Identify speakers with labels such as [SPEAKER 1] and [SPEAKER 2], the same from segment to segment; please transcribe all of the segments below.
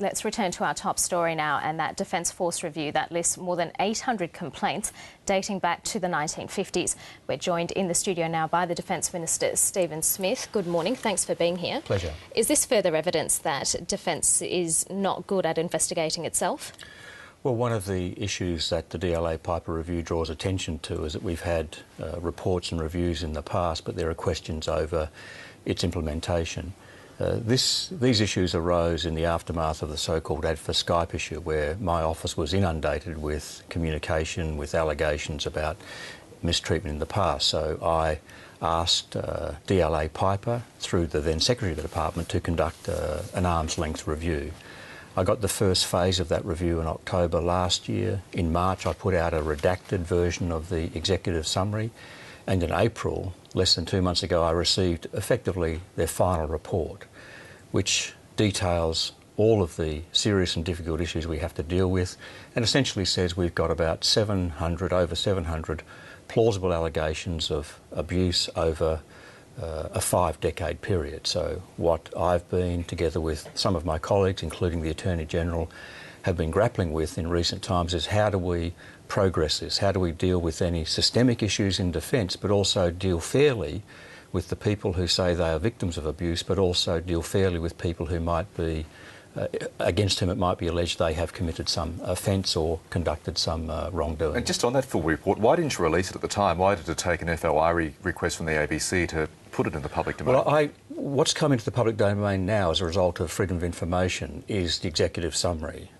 [SPEAKER 1] Let's return to our top story now, and that Defence Force review that lists more than 800 complaints dating back to the 1950s. We're joined in the studio now by the Defence Minister, Stephen Smith. Good morning. Thanks for being here.
[SPEAKER 2] Pleasure. Is
[SPEAKER 1] this further evidence that Defence is not good at investigating itself?
[SPEAKER 2] Well, one of the issues that the DLA Piper review draws attention to is that we've had reports and reviews in the past, but there are questions over its implementation. These issues arose in the aftermath of the so-called ADFA Skype issue, where my office was inundated with communication, with allegations about mistreatment in the past. So I asked DLA Piper, through the then Secretary of the Department, to conduct an arm's-length review. I got the first phase of that review in October last year. In March, I put out a redacted version of the executive summary, and in April, less than 2 months ago, I received effectively their final report, which details all of the serious and difficult issues we have to deal with, and essentially says we've got about over 700 plausible allegations of abuse over a 5-decade period. So what I've been, together with some of my colleagues, including the Attorney-General, have been grappling with in recent times is how do we progress this? How do we deal with any systemic issues in defence, but also deal fairly with the people who say they are victims of abuse, but also deal fairly with people who might be, against whom it might be alleged they have committed some offence or conducted some wrongdoing.
[SPEAKER 3] And just on that full report, why didn't you release it at the time? Why did it take an FOI request from the ABC to put it in the public domain?
[SPEAKER 2] Well, what's come into the public domain now as a result of freedom of information is the executive summary.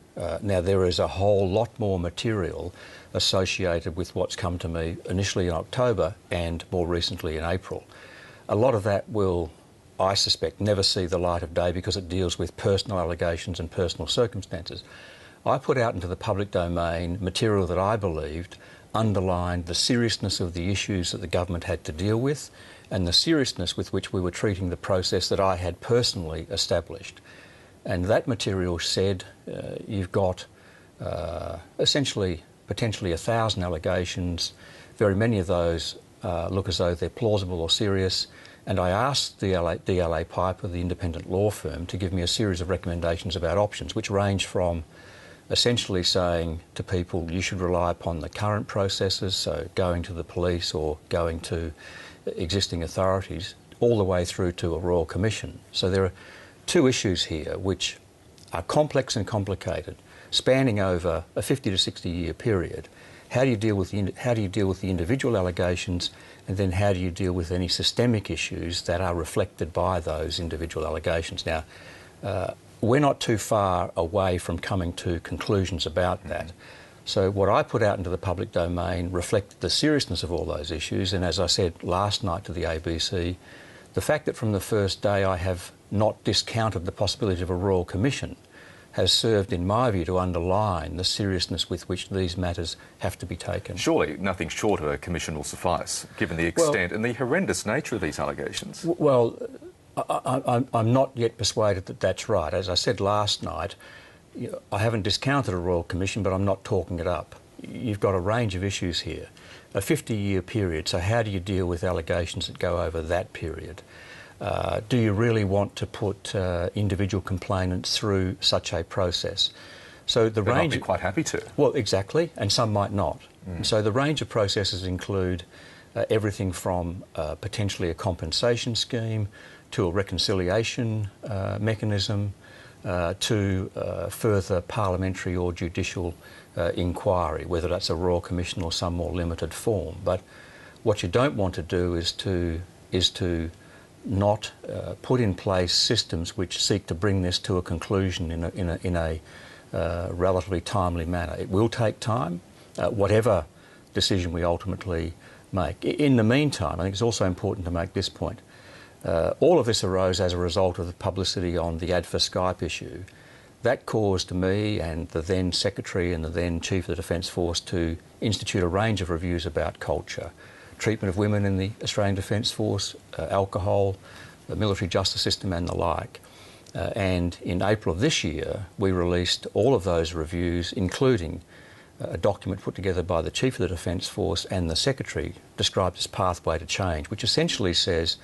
[SPEAKER 2] Now, there is a whole lot more material associated with what's come to me initially in October and more recently in April. A lot of that will, I suspect, never see the light of day because it deals with personal allegations and personal circumstances. I put out into the public domain material that I believed underlined the seriousness of the issues that the government had to deal with and the seriousness with which we were treating the process that I had personally established. And that material said you've got essentially potentially 1,000 allegations. Very many of those look as though they're plausible or serious. And I asked DLA Piper, the independent law firm, to give me a series of recommendations about options, which range from essentially saying to people you should rely upon the current processes, so going to the police or going to existing authorities, all the way through to a Royal Commission. So there are two issues here which are complex and complicated, spanning over a 50 to 60 year period. How do you deal with the individual allegations, and then how do you deal with any systemic issues that are reflected by those individual allegations? Now, we're not too far away from coming to conclusions about that. So what I put out into the public domain reflected the seriousness of all those issues, and as I said last night to the ABC, the fact that from the first day I have not discounted the possibility of a Royal Commission has served, in my view, to underline the seriousness with which these matters have to be taken.
[SPEAKER 3] Surely nothing short of a commission will suffice, given the extent and the horrendous nature of these allegations.
[SPEAKER 2] Well, I'm not yet persuaded that that's right. As I said last night, I haven't discounted a Royal Commission, but I'm not talking it up. You've got a range of issues here. A 50-year period, so how do you deal with allegations that go over that period? Do you really want to put individual complainants through such a process? So the
[SPEAKER 3] They
[SPEAKER 2] range
[SPEAKER 3] might be quite happy to.
[SPEAKER 2] Well, exactly, and some might not. So the range of processes include everything from potentially a compensation scheme to a reconciliation mechanism to further parliamentary or judicial inquiry, whether that's a Royal Commission or some more limited form. But what you don't want to do is to not put in place systems which seek to bring this to a conclusion in a relatively timely manner. It will take time, whatever decision we ultimately make. In the meantime, I think it's also important to make this point. All of this arose as a result of the publicity on the ADFA Skype issue. That caused me and the then Secretary and the then Chief of the Defence Force to institute a range of reviews about culture, treatment of women in the Australian Defence Force, alcohol, the military justice system and the like. And in April of this year, we released all of those reviews, including a document put together by the Chief of the Defence Force and the Secretary, described as Pathway to Change, which essentially says,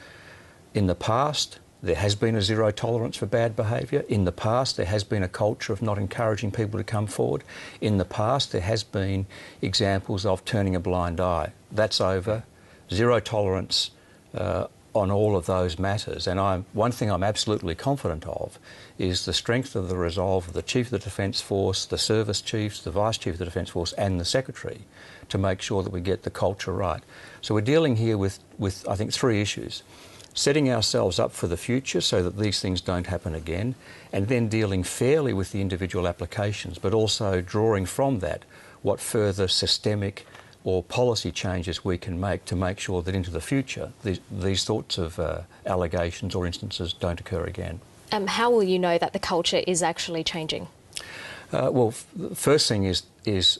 [SPEAKER 2] in the past, There has been a zero tolerance for bad behaviour. In the past, there has been a culture of not encouraging people to come forward. In the past, there has been examples of turning a blind eye. That's over. Zero tolerance on all of those matters. And one thing I'm absolutely confident of is the strength of the resolve of the Chief of the Defence Force, the Service Chiefs, the Vice Chief of the Defence Force and the Secretary to make sure that we get the culture right. So we're dealing here with I think, three issues. Setting ourselves up for the future so that these things don't happen again, and then dealing fairly with the individual applications, but also drawing from that what further systemic or policy changes we can make to make sure that into the future these sorts of allegations or instances don't occur again.
[SPEAKER 1] How will you know that the culture is actually changing?
[SPEAKER 2] Well, the first thing is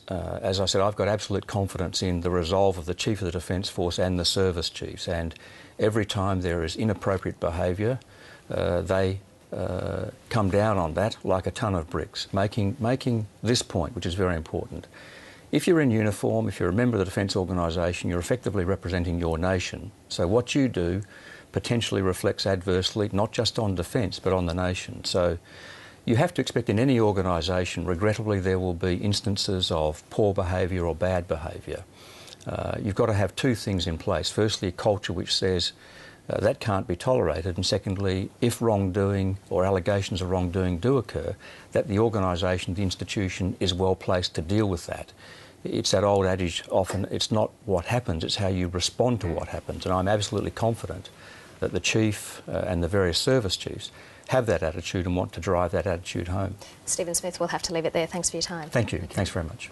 [SPEAKER 2] as I said, I've got absolute confidence in the resolve of the Chief of the Defence Force and the Service Chiefs, and every time there is inappropriate behaviour, they come down on that like a ton of bricks, making this point, which is very important. If you're in uniform, if you're a member of the defence organisation, you're effectively representing your nation. So what you do potentially reflects adversely, not just on defence, but on the nation. So you have to expect in any organisation, regrettably, there will be instances of poor behaviour or bad behaviour. You've got to have two things in place. Firstly, a culture which says that can't be tolerated, and secondly, if wrongdoing or allegations of wrongdoing do occur, that the organisation, the institution is well placed to deal with that. It's that old adage, often it's not what happens, it's how you respond to what happens, and I'm absolutely confident that the Chief and the various service chiefs have that attitude and want to drive that attitude home.
[SPEAKER 1] Stephen Smith, we'll have to leave it there. Thanks for your time.
[SPEAKER 2] Thank you. Thanks very much.